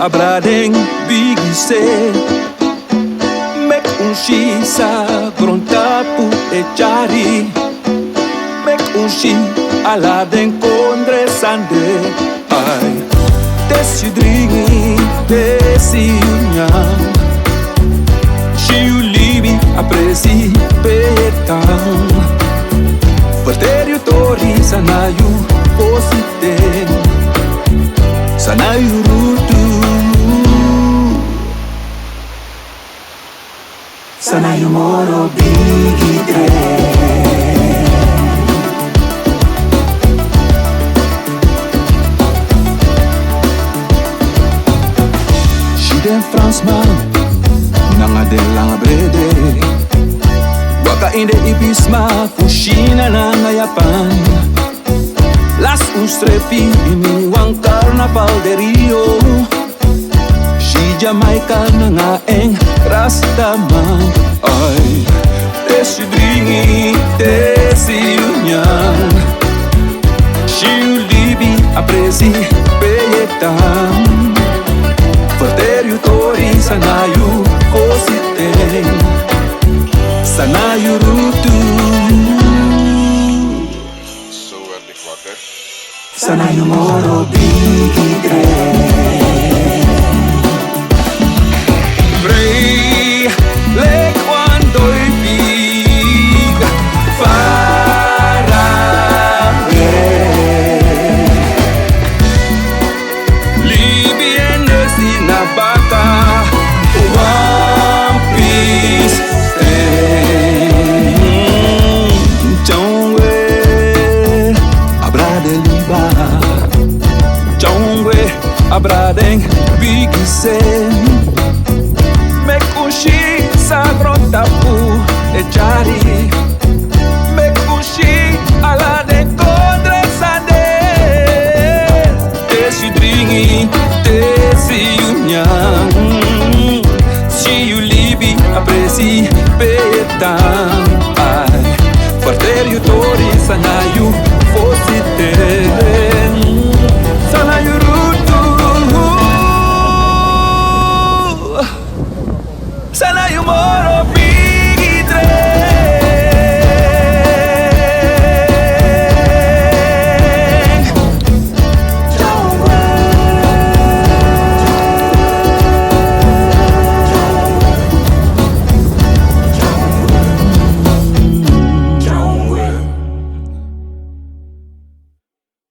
Abradeng bigise Mek unshisa grontapu e chari Mek unshi ala den kondre sande Ai Desi dringi, desi unyang Shiu libi apresi petang Verterio tori sanayu positen Sanayu rutu Sanayu moro bigidre Den Fransman, nanga de langa brede Waka in de ibisma, fushina nanga Japan Las un strepi, in wan carnaval de Rio Shi Jamaica nanga eng rastaman Ay, desi dringi, desi unyang Shi libi apresi peyetan Verterio tori sanayu kositen Sanayu rutu Zo werd ik wakker. Sanayu moro bigidre Vrei le quando i big farare Libiene sina baka One Piece Jongwe Abrade liba Jongwe Abradeng bigisen Mekushi sagrontapu e chari Mekushi ala de kodre sande Desi dringi, desi unyang Si you libi apresi petan Ay, Verterio tori sanayu fositen Sanayu rutu Sanayu moro